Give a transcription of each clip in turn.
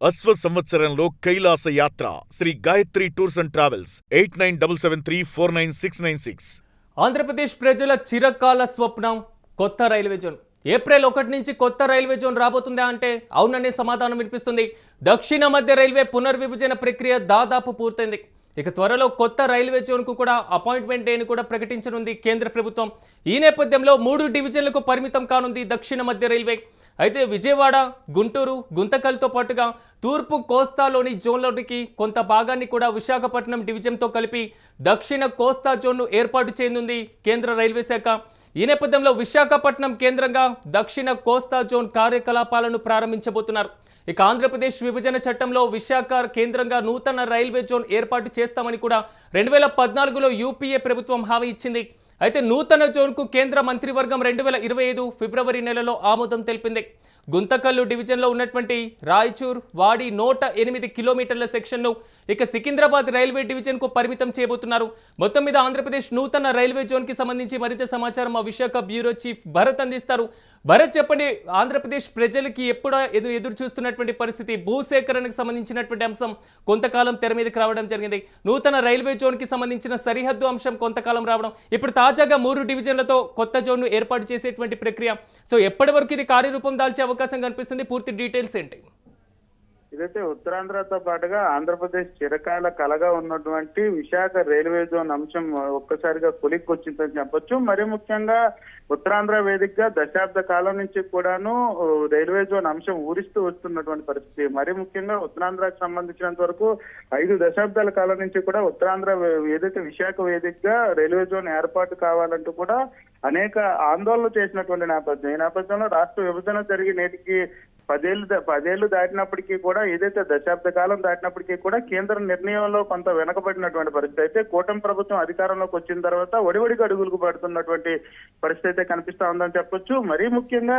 అశ్వ సంవత్సరంలో కైలాస యాత్ర Sri Gayatri tours and travels 8977349696. Andhra Pradesh ప్రజల చిరకాల స్వప్నం కొత్త రైల్వే జోన్. ఏప్రిల్ 1 నుంచి కొత్త రైల్వే జోన్ రాబోతుందా అంటే అవుననే సమాధానం వినిపిస్తుంది. దక్షిణ మధ్య రైల్వే పునర్విభజన ప్రక్రియ దాదాపు పూర్తయింది. ఇక త్వరలో కొత్త రైల్వే జోన్కు కూడా అపాయింట్మెంట్ డేని కూడా ప్రకటించనుంది కేంద్ర ప్రభుత్వం. ఈ నేపథ్యంలో 3 డివిజన్లకు పరిమితం కానుంది దక్షిణ మధ్య రైల్వే. అయితే విజయవాడ, గుంటూరు, గుంతకల్తో పాటుగా తూర్పు కోస్తాలోని జోన్లోనికి కొంత భాగాన్ని కూడా విశాఖపట్నం డివిజన్తో కలిపి దక్షిణ కోస్తా జోన్ను ఏర్పాటు చేయనుంది కేంద్ర రైల్వే శాఖ. ఈ నేపథ్యంలో విశాఖపట్నం కేంద్రంగా దక్షిణ కోస్తా జోన్ కార్యకలాపాలను ప్రారంభించబోతున్నారు. ఇక ఆంధ్రప్రదేశ్ విభజన చట్టంలో విశాఖ కేంద్రంగా నూతన రైల్వే జోన్ ఏర్పాటు చేస్తామని కూడా 2014లో యూపీఏ ప్రభుత్వం హామీ ఇచ్చింది. అయితే నూతన జోన్కు కేంద్ర మంత్రివర్గం 2025 ఫిబ్రవరి నెలలో ఆమోదం తెలిపింది. గుంతకల్లు డివిజన్లో ఉన్నటువంటి రాయచూర్ వాడి 108 కిలోమీటర్ల సెక్షన్ను ఇక సికింద్రాబాద్ రైల్వే డివిజన్కు పరిమితం చేయబోతున్నారు. మొత్తం మీద ఆంధ్రప్రదేశ్ నూతన రైల్వే జోన్కి సంబంధించి మరింత సమాచారం మా విశాఖ బ్యూరో చీఫ్ భరత్ అందిస్తారు. భరత్, చెప్పండి, ఆంధ్రప్రదేశ్ ప్రజలకి ఎప్పుడో ఎదురు చూస్తున్నటువంటి పరిస్థితి, భూసేకరణకు సంబంధించినటువంటి అంశం కొంతకాలం తెర మీదకి రావడం జరిగింది. నూతన రైల్వే జోన్కి సంబంధించిన సరిహద్దు అంశం కొంతకాలం రావడం, ఇప్పుడు తాజాగా 3 డివిజన్లతో కొత్త జోన్ను ఏర్పాటు చేసేటువంటి ప్రక్రియ. సో ఎప్పటి వరకు ఇది కార్యరూపం దాల్చే అవకాశం కనిపిస్తుంది? పూర్తి డీటెయిల్స్ ఏంటి? ఇదైతే ఉత్తరాంధ్రతో పాటుగా ఆంధ్రప్రదేశ్ చిరకాల కలగా ఉన్నటువంటి విశాఖ రైల్వే జోన్ అంశం ఒక్కసారిగా కొలిక్కొచ్చిందని చెప్పొచ్చు. మరి ముఖ్యంగా ఉత్తరాంధ్ర వేదికగా దశాబ్ద కాలం నుంచి కూడాను రైల్వే జోన్ అంశం ఊరిస్తూ వస్తున్నటువంటి పరిస్థితి. మరి ముఖ్యంగా ఉత్తరాంధ్రకు సంబంధించినంత వరకు 5 దశాబ్దాల కాలం నుంచి కూడా ఉత్తరాంధ్ర ఏదైతే విశాఖ వేదికగా రైల్వే జోన్ ఏర్పాటు కావాలంటూ కూడా అనేక ఆందోళనలు చేసినటువంటి నేపథ్యం. ఈ నేపథ్యంలో రాష్ట్ర విభజన జరిగి నేటికి 10 ఏళ్లు దాటినప్పటికీ కూడా, ఏదైతే దశాబ్ద కాలం దాటినప్పటికీ కూడా కేంద్ర నిర్ణయంలో కొంత వెనకబడినటువంటి పరిస్థితి. అయితే కూటమి ప్రభుత్వం అధికారంలోకి వచ్చిన తర్వాత ఒడివడిగా అడుగులకు పడుతున్నటువంటి పరిస్థితి అయితే కనిపిస్తా ఉందని చెప్పొచ్చు. మరీ ముఖ్యంగా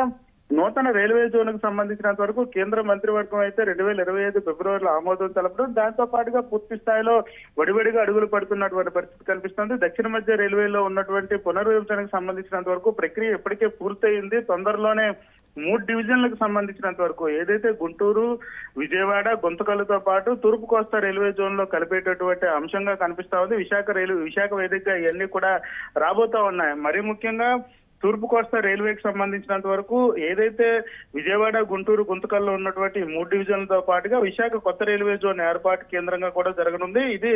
నూతన రైల్వే జోన్ కు సంబంధించినంత వరకు కేంద్ర మంత్రివర్గం అయితే 2025 ఫిబ్రవరిలో ఆమోదం తెలపడం, దాంతో పాటుగా పూర్తి స్థాయిలో వడివడిగా అడుగులు పడుతున్నటువంటి పరిస్థితి కనిపిస్తుంది. దక్షిణ మధ్య రైల్వేలో ఉన్నటువంటి పునర్విభజనకు సంబంధించినంత వరకు ప్రక్రియ ఇప్పటికే పూర్తయింది. తొందరలోనే 3 డివిజన్లకు సంబంధించినంత వరకు ఏదైతే గుంటూరు, విజయవాడ, గుంతకల్లుతో పాటు తూర్పు కోస్తా రైల్వే జోన్ లో కలిపేటటువంటి అంశంగా కనిపిస్తా ఉంది. విశాఖ వేదికగా ఇవన్నీ కూడా రాబోతా ఉన్నాయి. మరీ ముఖ్యంగా తూర్పు కోస్తా రైల్వేకి సంబంధించినంత వరకు ఏదైతే విజయవాడ, గుంటూరు, గుంతకల్లో ఉన్నటువంటి 3 డివిజన్లతో పాటుగా విశాఖ కొత్త రైల్వే జోన్ ఏర్పాటు కేంద్రంగా కూడా జరగనుంది. ఇది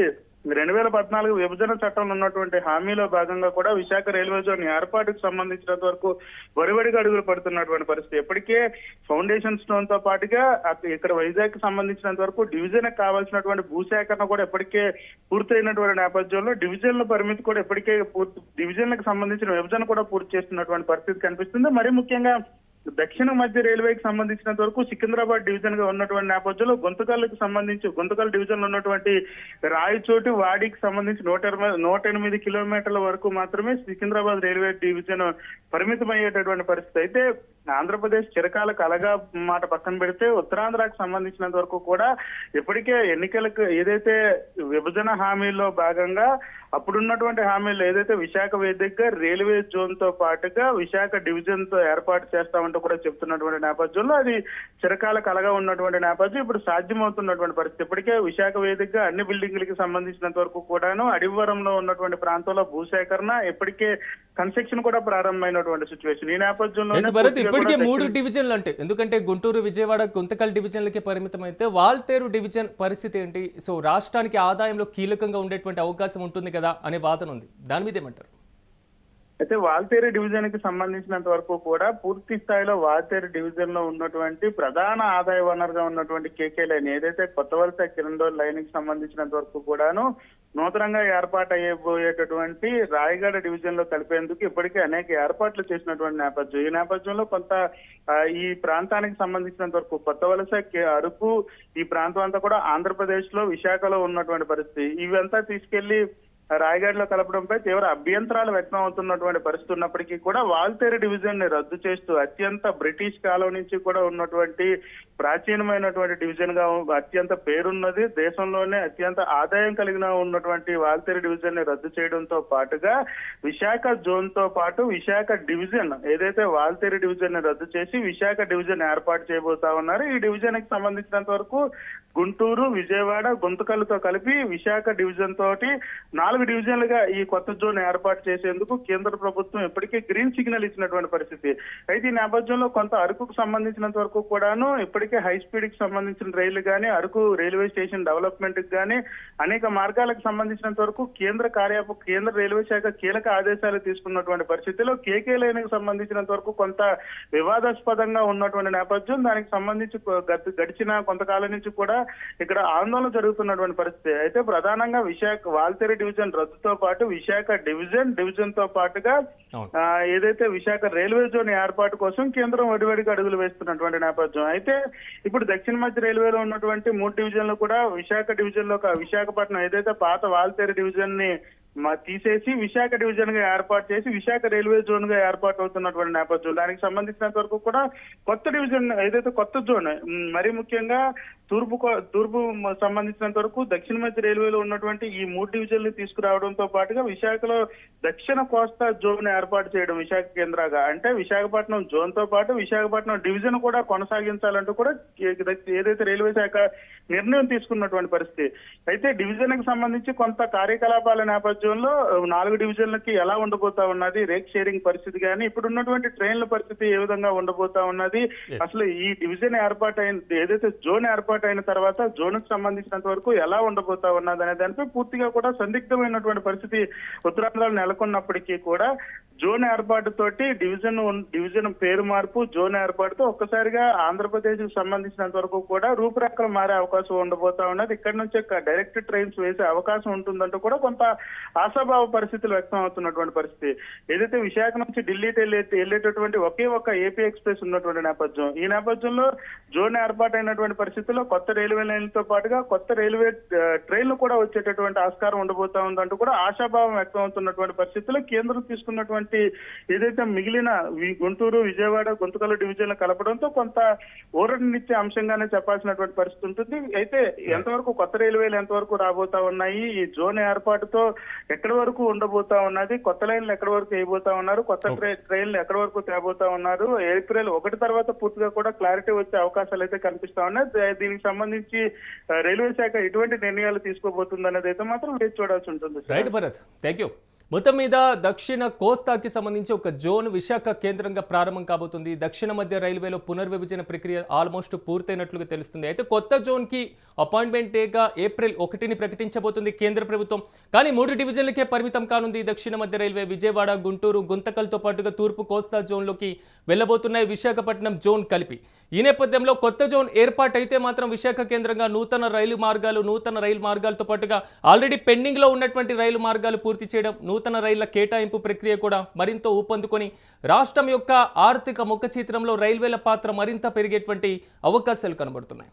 2014 విభజన చట్టంలో ఉన్నటువంటి హామీలో భాగంగా కూడా విశాఖ రైల్వే జోన్ ఏర్పాటుకు సంబంధించినంత వరకు వడివడిగా అడుగులు పడుతున్నటువంటి పరిస్థితి. ఇప్పటికే ఫౌండేషన్ స్టోన్ తో పాటుగా ఇక్కడ వైజాగ్ కి సంబంధించినంత వరకు డివిజన్ కావాల్సినటువంటి భూసేకరణ కూడా ఇప్పటికే పూర్తయినటువంటి నేపథ్యంలో డివిజన్ల పరిమితి కూడా ఇప్పటికే డివిజన్లకు సంబంధించిన విభజన కూడా పూర్తి చేస్తున్నటువంటి పరిస్థితి కనిపిస్తుంది. మరి ముఖ్యంగా దక్షిణ మధ్య రైల్వేకి సంబంధించినంత వరకు సికింద్రాబాద్ డివిజన్ గా ఉన్నటువంటి నేపథ్యంలో గుంతకల్ డివిజన్ లో ఉన్నటువంటి రాయచోటి, వాడికి సంబంధించి 108 కిలోమీటర్ల వరకు మాత్రమే సికింద్రాబాద్ రైల్వే డివిజన్ పరిమితమయ్యేటటువంటి పరిస్థితి. అయితే ఆంధ్రప్రదేశ్ చిరకాల కలగా మాట పక్కన పెడితే ఉత్తరాంధ్రకు సంబంధించినంత వరకు కూడా ఇప్పటికే ఎన్నికలకు ఏదైతే విభజన హామీల్లో భాగంగా అప్పుడున్నటువంటి హామీలు ఏదైతే విశాఖ వేదికగా రైల్వే జోన్ తో పాటుగా విశాఖ డివిజన్ తో ఏర్పాటు చేస్తామంటూ కూడా చెప్తున్నటువంటి నేపథ్యంలో అది చిరకాల కలగా ఉన్నటువంటి నేపథ్యం ఇప్పుడు సాధ్యమవుతున్నటువంటి పరిస్థితి. ఇప్పటికే విశాఖ వేదికగా అన్ని బిల్డింగ్లకి సంబంధించినంత వరకు కూడాను అడివరంలో ఉన్నటువంటి ప్రాంతంలో భూసేకరణ ఇప్పటికే కన్స్ట్రక్షన్ కూడా ప్రారంభమైనటువంటి సిచ్యువేషన్. ఈ నేపథ్యంలో ఇప్పటికే 3 డివిజన్లు అంటే, ఎందుకంటే గుంటూరు, విజయవాడ, గుంతకల్ డివిజన్లకి పరిమితం అయితే వాల్తేరు డివిజన్ పరిస్థితి ఏంటి? సో రాష్ట్రానికి ఆదాయంలో కీలకంగా ఉండేటువంటి అవకాశం ఉంటుంది కదా అనే వాదన ఉంది. దాని మీద ఏమంటారు? అయితే వాల్తేరు డివిజన్ కి సంబంధించినంత వరకు కూడా పూర్తి స్థాయిలో వాల్తేరు డివిజన్ లో ఉన్నటువంటి ప్రధాన ఆదాయ వనరుగా ఉన్నటువంటి కేకే లైన్ ఏదైతే కొత్త వలస కిరండోల్ లైన్ కి సంబంధించినంత వరకు కూడాను నూతనంగా ఏర్పాటు అయ్యబోయేటటువంటి రాయగడ డివిజన్ లో కలిపేందుకు ఇప్పటికే అనేక ఏర్పాట్లు చేసినటువంటి నేపథ్యం. ఈ నేపథ్యంలో కొంత ఈ ప్రాంతానికి సంబంధించినంత వరకు కొత్త వలస, అరకు ఈ ప్రాంతం అంతా కూడా ఆంధ్రప్రదేశ్ లో విశాఖలో ఉన్నటువంటి పరిస్థితి. ఇవంతా తీసుకెళ్లి రాయగఢలో కలపడంపై తీవ్ర అభ్యంతరాలు వ్యక్తం అవుతున్నటువంటి పరిస్థితి ఉన్నప్పటికీ కూడా వాల్తేరు డివిజన్ ని రద్దు చేస్తూ అత్యంత బ్రిటిష్ కాలం నుంచి కూడా ఉన్నటువంటి ప్రాచీనమైనటువంటి డివిజన్ గా అత్యంత పేరున్నది, దేశంలోనే అత్యంత ఆదాయం కలిగిన ఉన్నటువంటి వాల్తేరు డివిజన్ ని రద్దు చేయడంతో పాటుగా విశాఖ జోన్ తో పాటు విశాఖ డివిజన్ ఏదైతే వాల్తేరు డివిజన్ ని రద్దు చేసి విశాఖ డివిజన్ ఏర్పాటు చేయబోతా ఉన్నారు. ఈ డివిజన్ కి సంబంధించినంత వరకు గుంటూరు, విజయవాడ, గుంతకల్లుతో కలిపి విశాఖ డివిజన్ తోటి 4 డివిజన్లుగా ఈ కొత్త జోన్ ఏర్పాటు చేసేందుకు కేంద్ర ప్రభుత్వం ఇప్పటికే గ్రీన్ సిగ్నల్ ఇచ్చినటువంటి పరిస్థితి. అయితే ఈ నేపథ్యంలో కొంత అరకుకు సంబంధించినంత వరకు కూడాను ఇప్పటికే హై స్పీడ్ కి సంబంధించిన రైళ్లు కానీ, అరకు రైల్వే స్టేషన్ డెవలప్మెంట్ కి కానీ అనేక మార్గాలకు సంబంధించినంత వరకు కేంద్ర రైల్వే శాఖ కీలక ఆదేశాలు తీసుకున్నటువంటి పరిస్థితిలో కేకే లైన్ కి సంబంధించినంత వరకు కొంత వివాదాస్పదంగా ఉన్నటువంటి నేపథ్యం. దానికి సంబంధించి గడిచిన కొంతకాలం నుంచి కూడా ఇక్కడ ఆందోళన జరుగుతున్నటువంటి పరిస్థితి. అయితే ప్రధానంగా విశాఖ వాల్తేరు డివిజన్ రద్దుతో పాటు విశాఖ డివిజన్ తో పాటుగా ఏదైతే విశాఖ రైల్వే జోన్ ఏర్పాటు కోసం కేంద్రం వడివడిగా అడుగులు వేస్తున్నటువంటి నేపథ్యం. అయితే ఇప్పుడు దక్షిణ మధ్య రైల్వేలో ఉన్నటువంటి 3 డివిజన్లు కూడా విశాఖ డివిజన్ లో విశాఖపట్నం ఏదైతే పాత వాల్తేరు డివిజన్ ని తీసేసి విశాఖ డివిజన్ గా ఏర్పాటు చేసి విశాఖ రైల్వే జోన్ గా ఏర్పాటు అవుతున్నటువంటి నేపథ్యం. దానికి సంబంధించినంత వరకు కూడా కొత్త డివిజన్ ఏదైతే కొత్త జోన్ మరీ ముఖ్యంగా తూర్పు సంబంధించినంత వరకు దక్షిణ మధ్య రైల్వేలో ఉన్నటువంటి ఈ 3 డివిజన్లు తీసుకురావడంతో పాటుగా విశాఖలో దక్షిణ కోస్తా జోన్ ఏర్పాటు చేయడం విశాఖ కేంద్రంగా, అంటే విశాఖపట్నం జోన్ తో పాటు విశాఖపట్నం డివిజన్ కూడా కొనసాగించాలంటూ కూడా ఏదైతే రైల్వే శాఖ నిర్ణయం తీసుకున్నటువంటి పరిస్థితి. అయితే డివిజన్ కి సంబంధించి కొంత కార్యకలాపాల నేపథ్యంలో 4 డివిజన్లకి ఎలా ఉండబోతా ఉన్నది, రేక్ షేరింగ్ పరిస్థితి కానీ, ఇప్పుడు ఉన్నటువంటి ట్రైన్ల పరిస్థితి ఏ విధంగా ఉండబోతా ఉన్నది, అసలు ఈ డివిజన్ ఏదైతే జోన్ ఏర్పాటు అయిన తర్వాత జోన్ కు సంబంధించినంత వరకు ఎలా ఉండబోతా ఉన్నది అనే దానిపై పూర్తిగా కూడా సందిగ్ధమైనటువంటి పరిస్థితి ఉత్తరాంధ్రలో నెలకొన్నప్పటికీ కూడా జోన్ ఏర్పాటుతోటి డివిజన్ పేరు మార్పు, జోన్ ఏర్పాటుతో ఒక్కసారిగా ఆంధ్రప్రదేశ్ కు సంబంధించినంత వరకు కూడా రూపురేఖలు మారే అవకాశం ఉండబోతా ఉన్నది. ఇక్కడ నుంచి డైరెక్ట్ ట్రైన్స్ వేసే అవకాశం ఉంటుందంటూ కూడా కొంత ఆశాభావ పరిస్థితులు వ్యక్తం అవుతున్నటువంటి పరిస్థితి. ఏదైతే విశాఖ నుంచి ఢిల్లీ వెళ్ళేటటువంటి ఒకే ఒక్క ఏపీ ఎక్స్ప్రెస్ ఉన్నటువంటి నేపథ్యం. ఈ నేపథ్యంలో జోన్ ఏర్పాటైనటువంటి పరిస్థితుల్లో కొత్త రైల్వే లైన్లతో పాటుగా కొత్త రైల్వే ట్రైన్లు కూడా వచ్చేటటువంటి ఆస్కారం ఉండబోతా ఉందంటూ కూడా ఆశాభావం వ్యక్తం అవుతున్నటువంటి పరిస్థితుల్లో కేంద్రం తీసుకున్నటువంటి ఏదైతే మిగిలిన గుంటూరు, విజయవాడ, గుంతకల్లు డివిజన్లు కలపడంతో కొంత ఊరటనిచ్చే అంశంగానే చెప్పాల్సినటువంటి పరిస్థితి ఉంటుంది. అయితే ఎంతవరకు కొత్త రైల్వేలు ఎంతవరకు రాబోతా ఉన్నాయి, ఈ జోన్ ఏర్పాటుతో ఎక్కడి వరకు ఉండబోతా ఉన్నది, కొత్త లైన్లు ఎక్కడి వరకు వేయబోతా ఉన్నారు, కొత్త ట్రైన్లు ఎక్కడి వరకు తేబోతా ఉన్నారు, ఏప్రిల్ 1 తర్వాత పూర్తిగా కూడా క్లారిటీ వచ్చే అవకాశాలు అయితే కనిపిస్తా ఉన్నాయి. దీనికి సంబంధించి రైల్వే శాఖ ఎటువంటి నిర్ణయాలు తీసుకోబోతుంది అనేది అయితే మాత్రం వేచి చూడాల్సి ఉంటుంది. Right Bharat, thank you. మొత్తం మీద దక్షిణ కోస్తాకి సంబంధించి ఒక జోన్ విశాఖ కేంద్రంగా ప్రారంభం కాబోతుంది. దక్షిణ మధ్య రైల్వేలో పునర్విభజన ప్రక్రియ ఆల్మోస్ట్ పూర్తయినట్లుగా తెలుస్తుంది. అయితే కొత్త జోన్కి అపాయింట్మెంట్ డేగా ఏప్రిల్ 1ని ప్రకటించబోతుంది కేంద్ర ప్రభుత్వం. కానీ 3 డివిజన్లకే పరిమితం కానుంది దక్షిణ మధ్య రైల్వే. విజయవాడ, గుంటూరు, గుంతకల్తో పాటుగా తూర్పు కోస్తా జోన్లోకి వెళ్లబోతున్నాయి విశాఖపట్నం జోన్ కలిపి. ఈ నేపథ్యంలో కొత్త జోన్ ఏర్పాటైతే మాత్రం విశాఖ కేంద్రంగా నూతన రైలు మార్గాలతో పాటుగా ఆల్రెడీ పెండింగ్లో ఉన్నటువంటి రైలు మార్గాలు పూర్తి చేయడం, నూతన రైళ్ల కేటాయింపు ప్రక్రియ కూడా మరింత ఊపందుకొని రాష్ట్రం యొక్క ఆర్థిక ముఖ చిత్రంలో రైల్వేల పాత్ర మరింత పెరిగేటువంటి అవకాశాలు కనబడుతున్నాయి.